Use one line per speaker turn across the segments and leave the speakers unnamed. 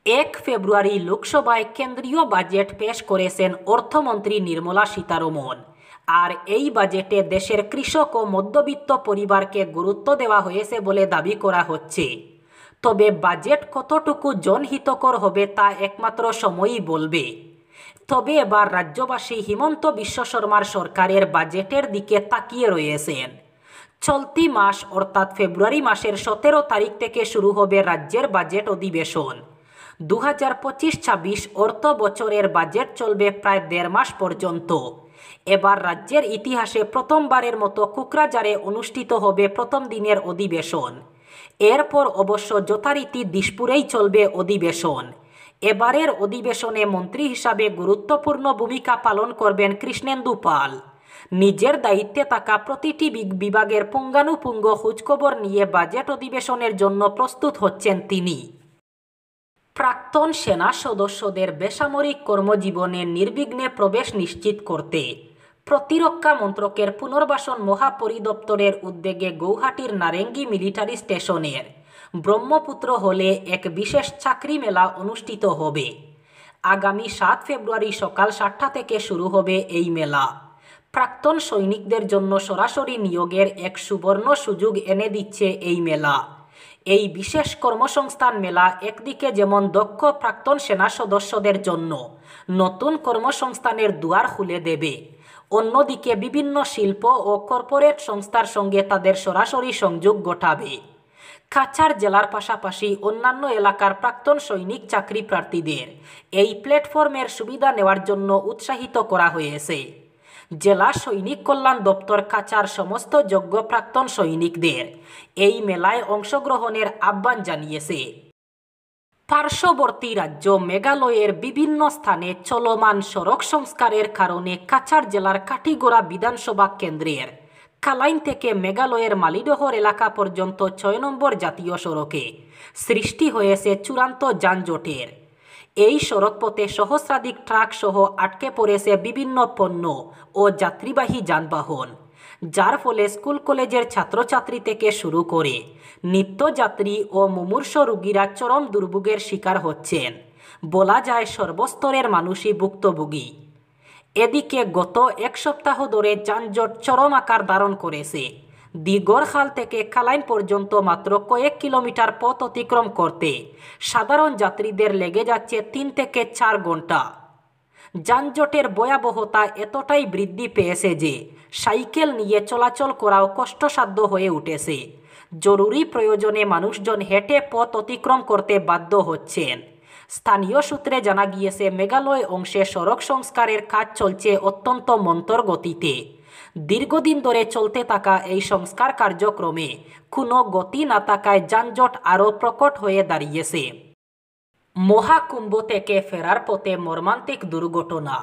ফেব্রুয়ারি লোকসভায় কেন্দ্রীয় বাজেট পেশ করেছেন অর্থমন্ত্রী নির্মলা সীতারমণ। আর এই বাজেটে দেশের কৃষক ও মধ্যবিত্ত পরিবারকে গুরুত্ব দেওয়া হয়েছে বলে দাবি করা হচ্ছে। তবে বাজেট কতটুকু জনহিতকর হবে তা একমাত্র সময়ই বলবে। তবে এবার রাজ্যবাসী হিমন্ত বিশ্ব শর্মার সরকারের বাজেটের দিকে তাকিয়ে রয়েছেন। চলতি মাস অর্থাৎ ফেব্রুয়ারি মাসের 17 তারিখ থেকে শুরু হবে রাজ্যের বাজেট অধিবেশন। 2025-26 অর্থ বছরের বাজেট চলবে প্রায় 1.5 মাস পর্যন্ত। এবার রাজ্যের ইতিহাসে প্রথমবারের মতো কোকরাঝারে অনুষ্ঠিত হবে প্রথম দিনের অধিবেশন। এরপর অবশ্য যথারীতি দিশপুরেই চলবে অধিবেশন। এবারের অধিবেশনে মন্ত্রী হিসাবে গুরুত্বপূর্ণ ভূমিকা পালন করবেন কৃষ্ণেন্দু পাল। নিজের দায়িত্বে থাকা প্রতিটি বিভাগের পুঙ্খানুপুঙ্খ খোঁজখবর নিয়ে বাজেট অধিবেশনের জন্য প্রস্তুত হচ্ছেন তিনি। প্রাক্তন সেনা সদস্যদের বেসামরিক কর্মজীবনে নির্বিঘ্নে প্রবেশ নিশ্চিত করতে প্রতিরক্ষা মন্ত্রকের পুনর্বাসন মহাপরিদপ্তরের উদ্যোগে গৌহাটির নারেঙ্গি মিলিটারি স্টেশনের ব্রহ্মপুত্র হলে এক বিশেষ চাকরি মেলা অনুষ্ঠিত হবে। আগামী 7 ফেব্রুয়ারি সকাল 7টা থেকে শুরু হবে এই মেলা। প্রাক্তন সৈনিকদের জন্য সরাসরি নিয়োগের এক সুবর্ণ সুযোগ এনে দিচ্ছে এই মেলা। এই বিশেষ কর্মসংস্থান মেলা একদিকে যেমন দক্ষ প্রাক্তন সেনা সদস্যদের জন্য নতুন কর্মসংস্থানের দুয়ার খুলে দেবে, অন্যদিকে বিভিন্ন শিল্প ও কর্পোরেট সংস্থার সঙ্গে তাদের সরাসরি সংযোগ ঘটাবে। কাছাড় জেলার পাশাপাশি অন্যান্য এলাকার প্রাক্তন সৈনিক চাকরি প্রার্থীদের এই প্ল্যাটফর্মের সুবিধা নেওয়ার জন্য উৎসাহিত করা হয়েছে। জেলা সৈনিক কল্যাণ দপ্তর কাছাড় সমস্ত যোগ্য প্রাক্তন সৈনিকদের এই মেলায় অংশগ্রহণের আহ্বান জানিয়েছে। পার্শ্ববর্তী রাজ্য মেঘালয়ের বিভিন্ন স্থানে চলমান সড়ক সংস্কারের কারণে কাছাড় জেলার কাটিগড়া বিধানসভা কেন্দ্রের কালাইন থেকে মেঘালয়ের মালিডহর এলাকা পর্যন্ত 6 নম্বর জাতীয় সড়কে সৃষ্টি হয়েছে চূড়ান্ত যানজটের। এই সড়কপথে সহস্রাধিক ট্রাক সহ আটকে পড়েছে বিভিন্ন পণ্য ও যাত্রীবাহী যানবাহন, যার ফলে স্কুল কলেজের ছাত্রছাত্রী থেকে শুরু করে নিত্যযাত্রী ও মুমূর্ষু রোগীরা চরম দুর্ভোগের শিকার হচ্ছেন। বলা যায় সর্বস্তরের মানুষই ভুক্তভোগী। এদিকে গত এক সপ্তাহ ধরে যানজট চরম আকার ধারণ করেছে। দিগরখাল থেকে কালাইন পর্যন্ত মাত্র কয়েক কিলোমিটার পথ অতিক্রম করতে সাধারণ যাত্রীদের লেগে যাচ্ছে 3 থেকে 4 ঘন্টা। যানজটের ভয়াবহতা এতটাই বৃদ্ধি পেয়েছে যে সাইকেল নিয়ে চলাচল করাও কষ্টসাধ্য হয়ে উঠেছে। জরুরি প্রয়োজনে মানুষজন হেঁটে পথ অতিক্রম করতে বাধ্য হচ্ছেন। স্থানীয় সূত্রে জানা গিয়েছে মেঘালয় অংশে সড়ক সংস্কারের কাজ চলছে অত্যন্ত মন্থর গতিতে। দীর্ঘদিন ধরে চলতে থাকা এই সংস্কার কার্যক্রমে কোনো গতি না থাকায় যানজট আরও প্রকট হয়ে দাঁড়িয়েছে। মহাকুম্ভ থেকে ফেরার পথে মর্মান্তিক দুর্ঘটনা।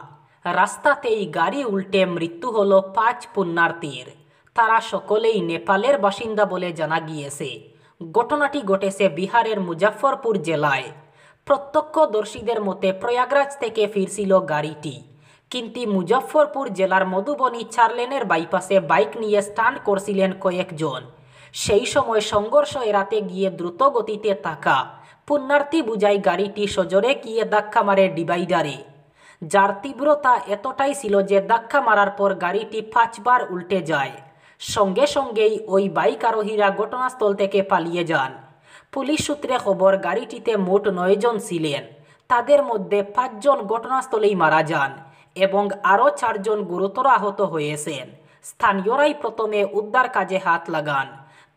রাস্তাতেই গাড়ি উল্টে মৃত্যু হল 5 পুণ্যার্থীর। তারা সকলেই নেপালের বাসিন্দা বলে জানা গিয়েছে। ঘটনাটি ঘটেছে বিহারের মুজাফফরপুর জেলায়। প্রত্যক্ষদর্শীদের মতে প্রয়াগরাজ থেকে ফিরছিল গাড়িটি, কিন্তু মুজাফফরপুর জেলার মধুবনী 4 লেনের বাইপাসে বাইক নিয়ে স্টান্ট করছিলেন কয়েকজন। সেই সময় সংঘর্ষ এড়াতে গিয়ে দ্রুত গতিতে থাকা পুণ্যার্থী বোঝাই গাড়িটি সজোরে গিয়ে ধাক্কা মারে ডিভাইডারে, যার তীব্রতা এতটাই ছিল যে ধাক্কা মারার পর গাড়িটি 5 বার উল্টে যায়। সঙ্গে সঙ্গেই ওই বাইক আরোহীরা ঘটনাস্থল থেকে পালিয়ে যান। পুলিশ সূত্রে খবর, গাড়িটিতে মোট 9 জন ছিলেন। তাদের মধ্যে 5 জন ঘটনাস্থলেই মারা যান এবং আরও 4 জন গুরুতর আহত হয়েছেন। স্থানীয়রাই প্রথমে উদ্ধার কাজে হাত লাগান।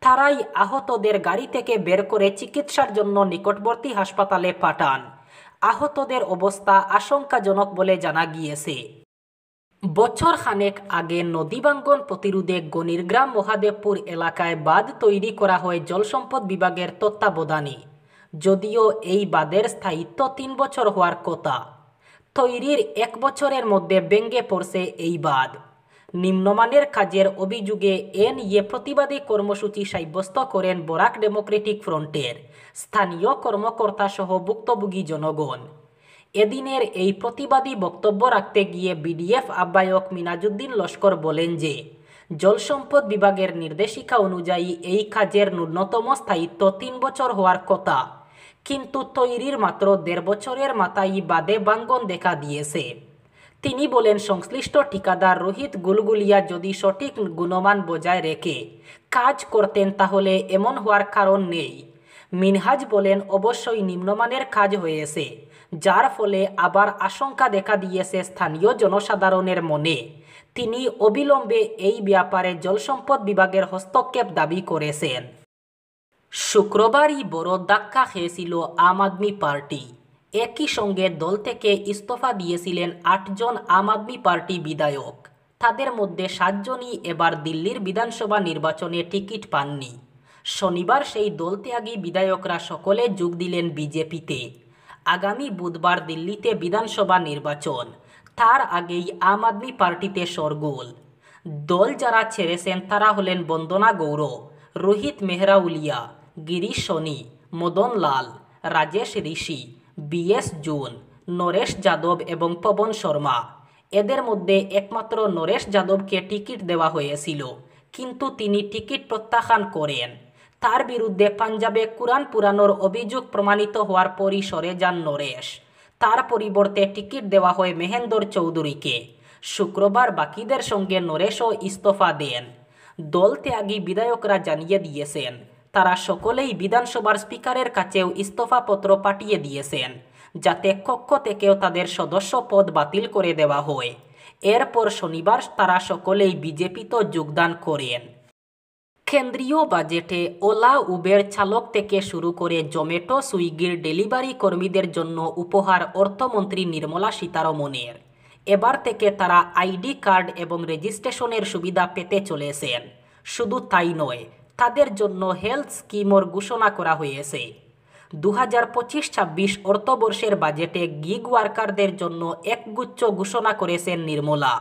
তারাই আহতদের গাড়ি থেকে বের করে চিকিৎসার জন্য নিকটবর্তী হাসপাতালে পাঠান। আহতদের অবস্থা আশঙ্কাজনক বলে জানা গিয়েছে। বছর খানেক আগে নদী ভাঙ্গন প্রতিরোধে গণিরগ্রাম মহাদেবপুর এলাকায় বাঁধ তৈরি করা হয় জলসম্পদ বিভাগের তত্ত্বাবধানে। যদিও এই বাঁধের স্থায়িত্ব 3 বছর হওয়ার কথা, তৈরির 1 বছরের মধ্যে ভেঙে পড়ছে এই বাঁধ। নিম্নমানের কাজের অভিযোগে এ নিয়ে প্রতিবাদী কর্মসূচি সাব্যস্ত করেন বরাক ডেমোক্রেটিক ফ্রন্টের স্থানীয় কর্মকর্তা সহ ভুক্তভোগী জনগণ। এদিনের এই প্রতিবাদী বক্তব্য রাখতে গিয়ে বিডিএফ আহ্বায়ক মিনাজুদ্দিন লস্কর বলেন যে জলসম্পদ বিভাগের নির্দেশিকা অনুযায়ী এই কাজের ন্যূনতম স্থায়িত্ব 3 বছর হওয়ার কথা, কিন্তু তৈরির মাত্র 1.5 বছরের মাথায় বাদে ভাঙ্গন দেখা দিয়েছে। তিনি বলেন, সংশ্লিষ্ট ঠিকাদার রোহিত গুলগুলিয়া যদি সঠিক গুণমান বজায় রেখে কাজ করতেন তাহলে এমন হওয়ার কারণ নেই। মিনহাজ বলেন, অবশ্যই নিম্নমানের কাজ হয়েছে, যার ফলে আবার আশঙ্কা দেখা দিয়েছে স্থানীয় জনসাধারণের মনে। তিনি অবিলম্বে এই ব্যাপারে জলসম্পদ বিভাগের হস্তক্ষেপ দাবি করেছেন। শুক্রবারই বড় ধাক্কা খেয়েছিল আম আদমি পার্টি। একই সঙ্গে দল থেকে ইস্তফা দিয়েছিলেন 8 জন আম আদমি পার্টি বিধায়ক। তাদের মধ্যে 7 জনই এবার দিল্লির বিধানসভা নির্বাচনে টিকিট পাননি। শনিবার সেই দলত্যাগী বিধায়করা সকলে যোগ দিলেন বিজেপিতে। আগামী বুধবার দিল্লিতে বিধানসভা নির্বাচন, তার আগেই আম আদমি পার্টিতে শোরগোল। দল যারা ছেড়েছেন তারা হলেন বন্দনা গৌর, রোহিত মেহরাউলিয়া, গিরিশ সোনি, মদন লাল, রাজেশ ঋষি, BS জুন, নরেশ যাদব এবং পবন শর্মা। এদের মধ্যে একমাত্র নরেশ যাদবকে টিকিট দেওয়া হয়েছিল, কিন্তু তিনি টিকিট প্রত্যাখ্যান করেন। তার বিরুদ্ধে পাঞ্জাবে কুরআন পুরানোর অভিযোগ প্রমাণিত হওয়ার পরই সরে যান নরেশ। তার পরিবর্তে টিকিট দেওয়া হয় মহেন্দর চৌধুরীকে। শুক্রবার বাকিদের সঙ্গে নরেশও ইস্তফা দেন। দল ত্যাগী বিধায়করা জানিয়ে দিয়েছেন তারা সকলেই বিধানসভার স্পিকারের কাছেও ইস্তফাপত্র পাঠিয়ে দিয়েছেন, যাতে কক্ষ থেকেও তাদের সদস্য পদ বাতিল করে দেওয়া হয়। এরপর শনিবার তারা সকলেই বিজেপিতে যোগদান করেন। কেন্দ্রীয় বাজেটে ওলা উবের চালক থেকে শুরু করে জোম্যাটো সুইগির ডেলিভারি কর্মীদের জন্য উপহার অর্থমন্ত্রী নির্মলা সীতারমণের। এবার থেকে তারা আইডি কার্ড এবং রেজিস্ট্রেশনের সুবিধা পেতে চলেছেন। শুধু তাই নয়, তাদের জন্য হেলথ স্কিমও ঘোষণা করা হয়েছে। 2025-26 অর্থবর্ষের বাজেটে গিগ ওয়ার্কারদের জন্য একগুচ্ছ ঘোষণা করেছেন নির্মলা।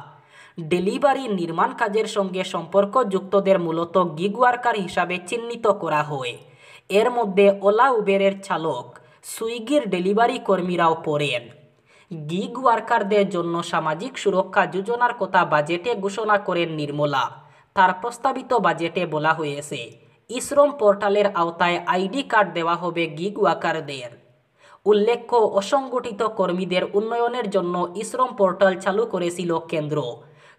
ডেলিভারি নির্মাণ কাজের সঙ্গে সম্পর্কযুক্তদের মূলত গিগ ওয়ার্কার হিসাবে চিহ্নিত করা হয়। এর মধ্যে ওলা উবেরের চালক, সুইগির ডেলিভারি কর্মীরাও পড়েন। গিগ ওয়ার্কারদের জন্য সামাজিক সুরক্ষা যোজনার কথা বাজেটে ঘোষণা করেন নির্মলা। তার প্রস্তাবিত বাজেটে বলা হয়েছে, ই-শ্রম পোর্টালের আওতায় আইডি কার্ড দেওয়া হবে গিগ ওয়ার্কারদের। উল্লেখ্য, অসংগঠিত কর্মীদের উন্নয়নের জন্য ই-শ্রম পোর্টাল চালু করেছিল কেন্দ্র।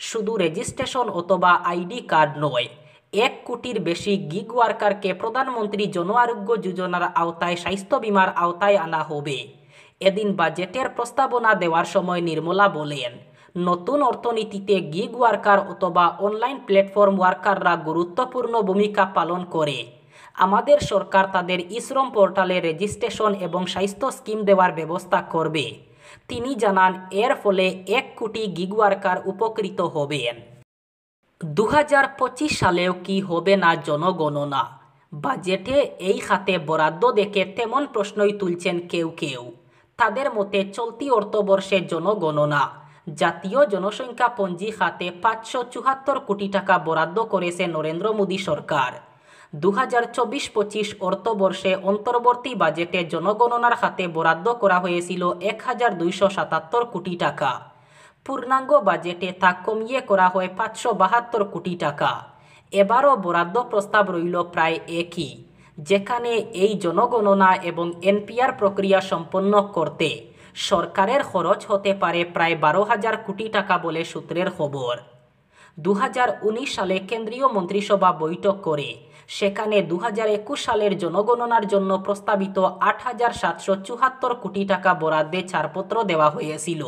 শুধু রেজিস্ট্রেশন অথবা আইডি কার্ড নয়, 1 কোটির বেশি গিগ ওয়ার্কারকে প্রধানমন্ত্রী জন আরোগ্য যোজনার আওতায় স্বাস্থ্য বিমার আওতায় আনা হবে। এদিন বাজেটের প্রস্তাবনা দেওয়ার সময় নির্মলা বলেন, নতুন অর্থনীতিতে গিগ ওয়ার্কার অথবা অনলাইন প্ল্যাটফর্ম ওয়ার্কাররা গুরুত্বপূর্ণ ভূমিকা পালন করে। আমাদের সরকার তাদের ই-শ্রম পোর্টালে রেজিস্ট্রেশন এবং স্বাস্থ্য স্কিম দেওয়ার ব্যবস্থা করবে। তিনি জানান, এর ফলে 1 কোটি গিগ ওয়ার্কার উপকৃত হবেন। 2025 সালেও কি হবে না জনগণনা? বাজেটে এই খাতে বরাদ্দ দেখে তেমন প্রশ্নই তুলছেন কেউ কেউ। তাদের মতে চলতি অর্থবর্ষে জনগণনা, জাতীয় জনসংখ্যা পঞ্জি খাতে 574 কোটি টাকা বরাদ্দ করেছে নরেন্দ্র মোদী সরকার। 2024-25 অর্থবর্ষে অন্তর্বর্তী বাজেটে জনগণনার খাতে বরাদ্দ করা হয়েছিল 1277 কোটি টাকা। পূর্ণাঙ্গ বাজেটে তা কমিয়ে করা হয় 572 কোটি টাকা। এবারও বরাদ্দ প্রস্তাব রইল প্রায় একই, যেখানে এই জনগণনা এবং এনপিআর প্রক্রিয়া সম্পন্ন করতে সরকারের খরচ হতে পারে প্রায় 12,000 কোটি টাকা বলে সূত্রের খবর। 2019 সালে কেন্দ্রীয় মন্ত্রিসভা বৈঠক করে সেখানে 2021 সালের জনগণনার জন্য প্রস্তাবিত 8,774 কোটি টাকা বরাদ্দে ছাড়পত্র দেওয়া হয়েছিল।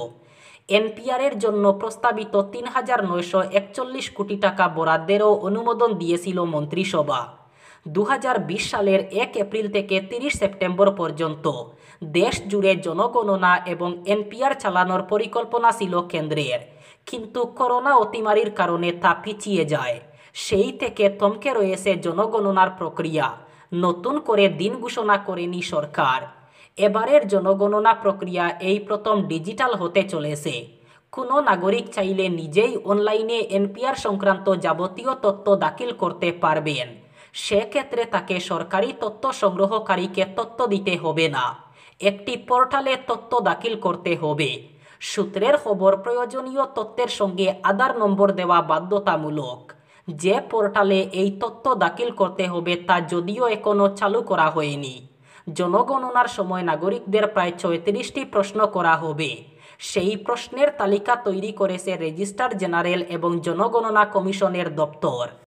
এনপিআরের জন্য প্রস্তাবিত 3,941 কোটি টাকা বরাদ্দেরও অনুমোদন দিয়েছিল মন্ত্রিসভা। 2020 সালের 1 এপ্রিল থেকে 30 সেপ্টেম্বর পর্যন্ত দেশ জুড়ে জনগণনা এবং এনপিআর চালানোর পরিকল্পনা ছিল কেন্দ্রের, কিন্তু করোনা অতিমারির কারণে তা পিছিয়ে যায়। সেই থেকে থমকে রয়েছে জনগণনার প্রক্রিয়া। নতুন করে দিন ঘোষণা করেনি সরকার। এবারের জনগণনা প্রক্রিয়া এই প্রথম ডিজিটাল হতে চলেছে। কোনো নাগরিক চাইলে নিজেই অনলাইনে এনপিআর সংক্রান্ত যাবতীয় তথ্য দাখিল করতে পারবেন। সেক্ষেত্রে তাকে সরকারি তথ্য সংগ্রহকারীকে তথ্য দিতে হবে না, একটি পোর্টালে তথ্য দাখিল করতে হবে। সূত্রের খবর, প্রয়োজনীয় তথ্যের সঙ্গে আধার নম্বর দেওয়া বাধ্যতামূলক। যে পোর্টালে এই তথ্য দাখিল করতে হবে তা যদিও এখনও চালু করা হয়নি। জনগণনার সময় নাগরিকদের প্রায় ৩৬টি প্রশ্ন করা হবে। সেই প্রশ্নের তালিকা তৈরি করেছে রেজিস্ট্রার জেনারেল এবং জনগণনা কমিশনের দপ্তর।